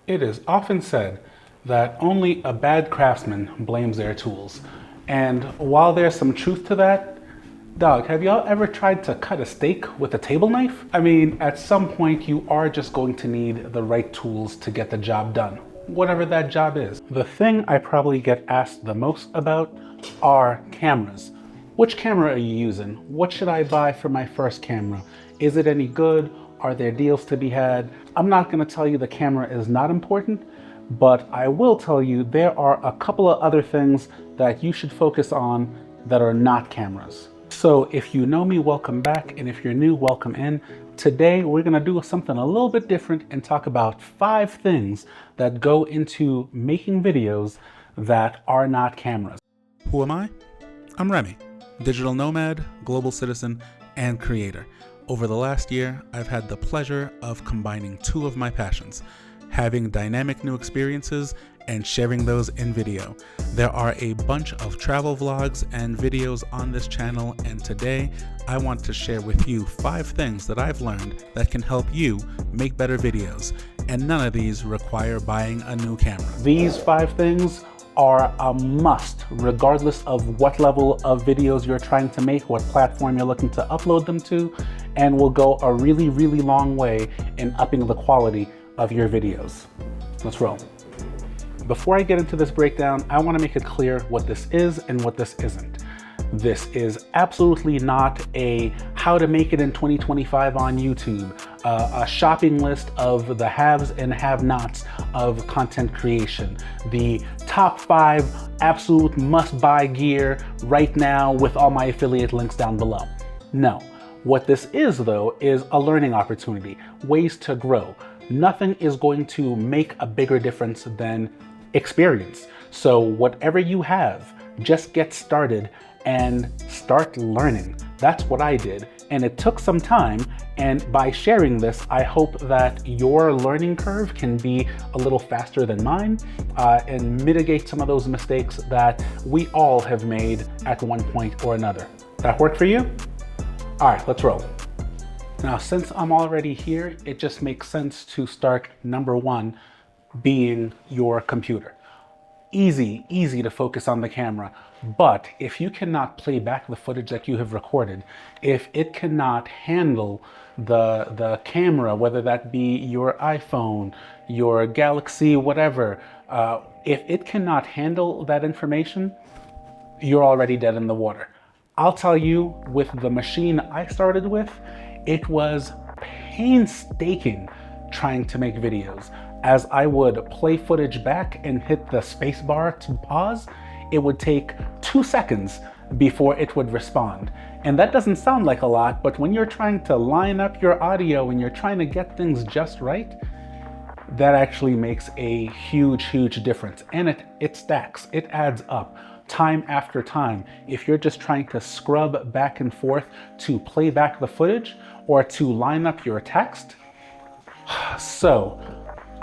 It is often said that only a bad craftsman blames their tools. And while there's some truth to that, dog, have y'all ever tried to cut a steak with a table knife? I mean, at some point you are just going to need the right tools to get the job done, whatever that job is. The thing I probably get asked the most about are cameras. Which camera are you using? What should I buy for my first camera? Is it any good? Are there deals to be had? I'm not going to tell you the camera is not important, but I will tell you there are a couple of other things that you should focus on that are not cameras. So if you know me, welcome back, and if you're new, welcome in. Today we're going to do something a little bit different and talk about 5 things that go into making videos that are not cameras. Who am I? I'm Remy, digital nomad, global citizen, and creator. Over the last year, I've had the pleasure of combining 2 of my passions, having dynamic new experiences and sharing those in video. There are a bunch of travel vlogs and videos on this channel, and today I want to share with you 5 things that I've learned that can help you make better videos, and none of these require buying a new camera. These 5 things are a must regardless of what level of videos you're trying to make, what platform you're looking to upload them to, and will go a really, really long way in upping the quality of your videos. Let's roll. Before I get into this breakdown, I want to make it clear what this is and what this isn't. This is absolutely not a how to make it in 2025 on YouTube, a shopping list of the haves and have-nots of content creation, the top 5 absolute must-buy gear right now with all my affiliate links down below. No. What this is, though, is a learning opportunity, ways to grow. Nothing is going to make a bigger difference than experience. So whatever you have, just get started and start learning. That's what I did, and it took some time, and by sharing this, I hope that your learning curve can be a little faster than mine and mitigate some of those mistakes that we all have made at one point or another. That work for you? All right, let's roll. Now, since I'm already here, it just makes sense to start number 1 being your computer. Easy to focus on the camera, but if you cannot play back the footage that you have recorded, if it cannot handle the camera, whether that be your iPhone, your Galaxy, whatever, if it cannot handle that information, you're already dead in the water. I'll tell you, with the machine I started with, it was painstaking trying to make videos. As I would play footage back and hit the space bar to pause, it would take 2 seconds before it would respond. And that doesn't sound like a lot, but when you're trying to line up your audio and you're trying to get things just right, that actually makes a huge difference. And it stacks, it adds up. Time after time, if you're just trying to scrub back and forth to play back the footage or to line up your text. So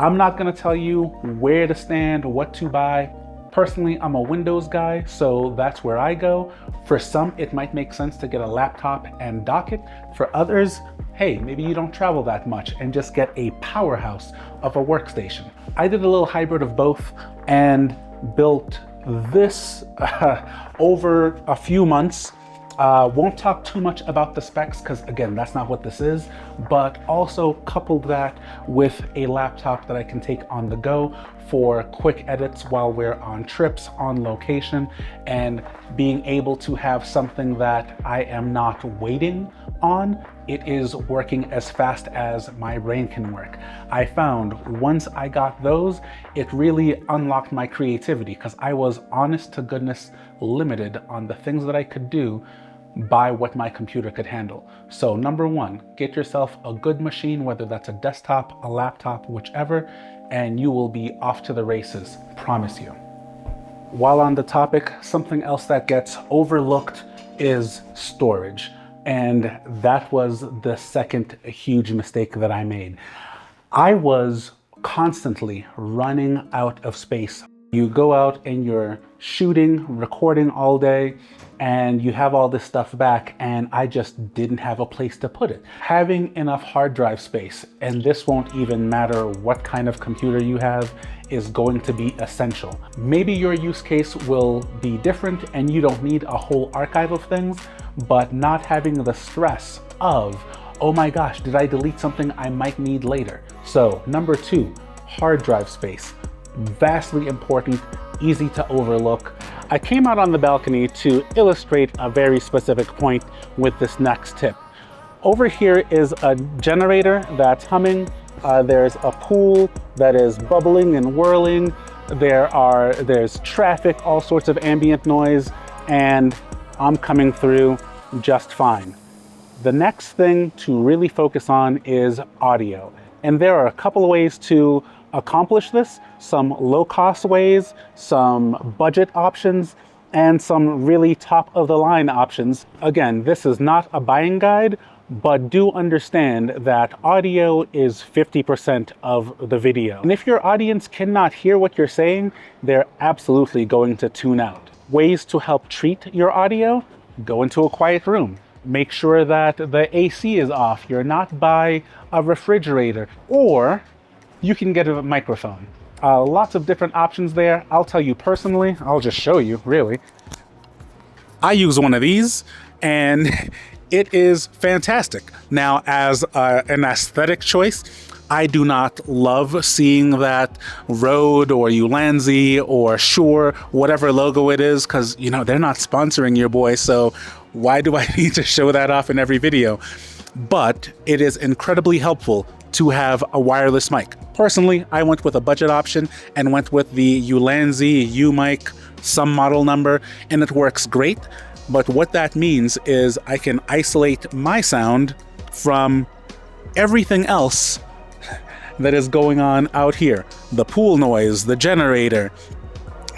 I'm not going to tell you where to stand, what to buy. Personally, I'm a Windows guy, so that's where I go. For some, it might make sense to get a laptop and dock it. For others, hey, maybe you don't travel that much and just get a powerhouse of a workstation. I did a little hybrid of both and built this over a few months. Won't talk too much about the specs because, again, that's not what this is, but also coupled that with a laptop that I can take on the go for quick edits while we're on trips, on location, and being able to have something that I am not waiting on. It is working as fast as my brain can work. I found once I got those, it really unlocked my creativity because I was, honest to goodness, limited on the things that I could do by what my computer could handle. So number 1, get yourself a good machine, whether that's a desktop, a laptop, whichever, and you will be off to the races, promise you. While on the topic, something else that gets overlooked is storage. And that was the second huge mistake that I made. I was constantly running out of space You go out and you're shooting, recording all day, and you have all this stuff back, and I just didn't have a place to put it. Having enough hard drive space, and this won't even matter what kind of computer you have, is going to be essential. Maybe your use case will be different and you don't need a whole archive of things, but not having the stress of, oh my gosh, did I delete something I might need later? So number 2, hard drive space. Vastly important, easy to overlook. I came out on the balcony to illustrate a very specific point with this next tip. Over here is a generator that's humming. There's a pool that is bubbling and whirling. There's traffic, all sorts of ambient noise, and I'm coming through just fine. The next thing to really focus on is audio. And there are a couple of ways to accomplish this, some low-cost ways, some budget options, and some really top-of-the-line options. Again, this is not a buying guide, but do understand that audio is 50% of the video. And if your audience cannot hear what you're saying, they're absolutely going to tune out. Ways to help treat your audio: go into a quiet room. Make sure that the AC is off. You're not by a refrigerator, or you can get a microphone. Lots of different options there. I'll tell you personally, I'll just show you really. I use one of these and it is fantastic. Now, as an aesthetic choice, I do not love seeing that Rode or Ulanzi or Shure, whatever logo it is, because, you know, they're not sponsoring your boy, so why do I need to show that off in every video? But it is incredibly helpful to have a wireless mic. Personally, I went with a budget option and went with the Ulanzi U-mic, some model number, and it works great. But what that means is I can isolate my sound from everything else that is going on out here. The pool noise, the generator,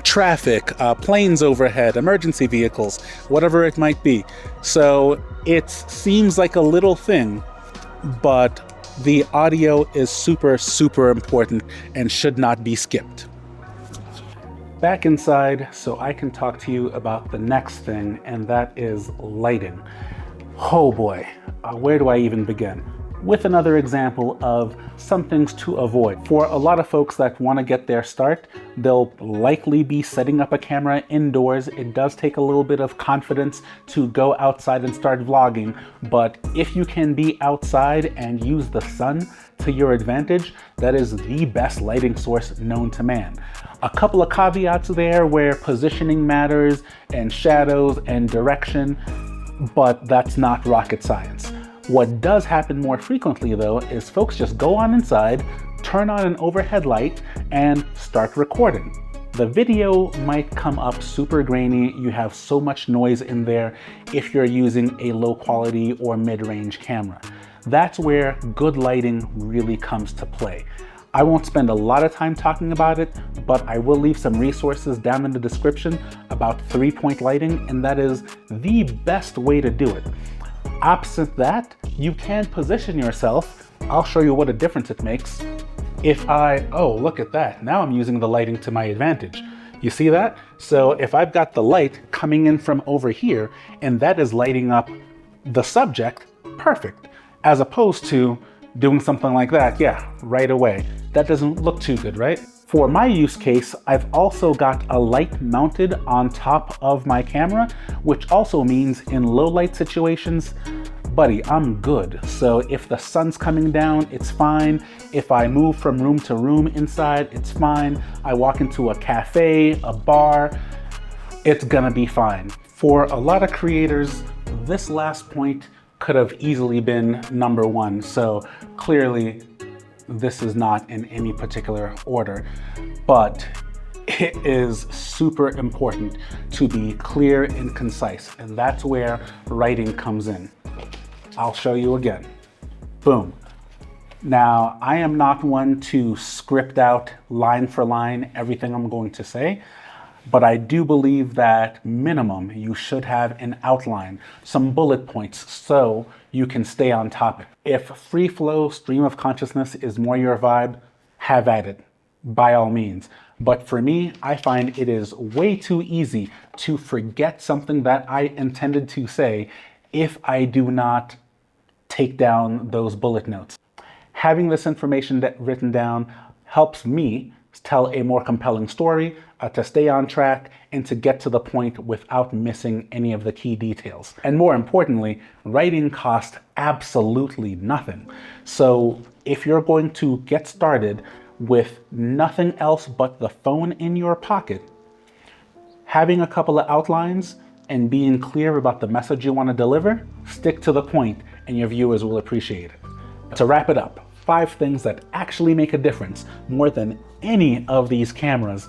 traffic, planes overhead, emergency vehicles, whatever it might be. So it seems like a little thing, but the audio is super, super important and should not be skipped. Back inside so I can talk to you about the next thing, and that is lighting. Oh boy, where do I even begin? With another example of some things to avoid. For a lot of folks that want to get their start, they'll likely be setting up a camera indoors. It does take a little bit of confidence to go outside and start vlogging, but if you can be outside and use the sun to your advantage, that is the best lighting source known to man. A couple of caveats there where positioning matters and shadows and direction, but that's not rocket science. What does happen more frequently though is folks just go on inside, turn on an overhead light, and start recording. The video might come up super grainy. You have so much noise in there if you're using a low quality or mid-range camera. That's where good lighting really comes to play. I won't spend a lot of time talking about it, but I will leave some resources down in the description about 3-point lighting, and that is the best way to do it. Absent that, you can position yourself. I'll show you what a difference it makes. Oh, look at that. Now I'm using the lighting to my advantage. You see that? So if I've got the light coming in from over here, and that is lighting up the subject, perfect. As opposed to doing something like that, yeah, right away. That doesn't look too good, right? For my use case, I've also got a light mounted on top of my camera, which also means in low light situations, buddy, I'm good. So if the sun's coming down, it's fine. If I move from room to room inside, it's fine. I walk into a cafe, a bar, it's gonna be fine. For a lot of creators, this last point could have easily been number 1. So clearly, this is not in any particular order, but it is super important to be clear and concise, and that's where writing comes in. I'll show you again. Boom. Now, I am not one to script out line for line everything I'm going to say, but I do believe that minimum you should have an outline, some bullet points, so you can stay on topic. If free flow, stream of consciousness is more your vibe, have at it. by all means. But for me, I find it is way too easy to forget something that I intended to say if I do not take down those bullet notes. Having this information written down helps me tell a more compelling story, to stay on track, and to get to the point without missing any of the key details. And more importantly, writing costs absolutely nothing. So if you're going to get started with nothing else but the phone in your pocket, having a couple of outlines and being clear about the message you want to deliver, stick to the point and your viewers will appreciate it. To wrap it up, 5 things that actually make a difference more than any of these cameras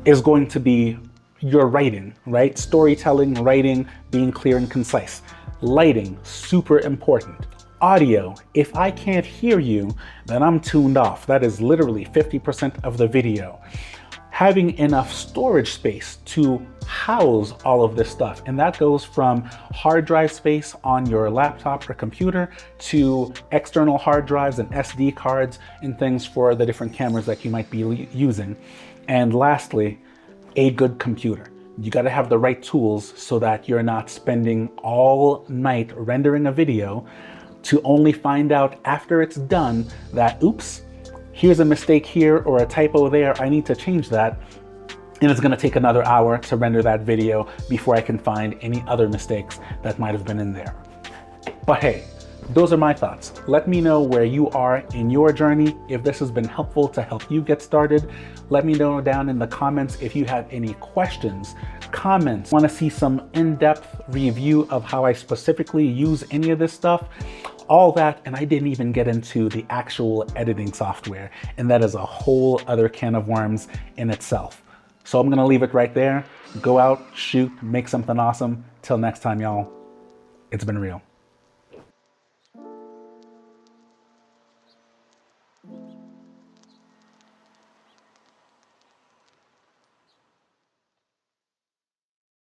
is going to be your writing, right? Storytelling, writing, being clear and concise. Lighting, super important. Audio, if I can't hear you, then I'm tuned off. That is literally 50% of the video. Having enough storage space to house all of this stuff. And that goes from hard drive space on your laptop or computer to external hard drives and SD cards and things for the different cameras that you might be using. And lastly, a good computer. You got to have the right tools so that you're not spending all night rendering a video to only find out after it's done that, oops, here's a mistake here or a typo there, I need to change that. And it's gonna take another hour to render that video before I can find any other mistakes that might have been in there. But hey, those are my thoughts. Let me know where you are in your journey. If this has been helpful to help you get started, let me know down in the comments if you have any questions, comments, want to see some in-depth review of how I specifically use any of this stuff. All that, and I didn't even get into the actual editing software, and that is a whole other can of worms in itself. So I'm gonna leave it right there. Go out, shoot, make something awesome. Till next time, y'all, it's been real.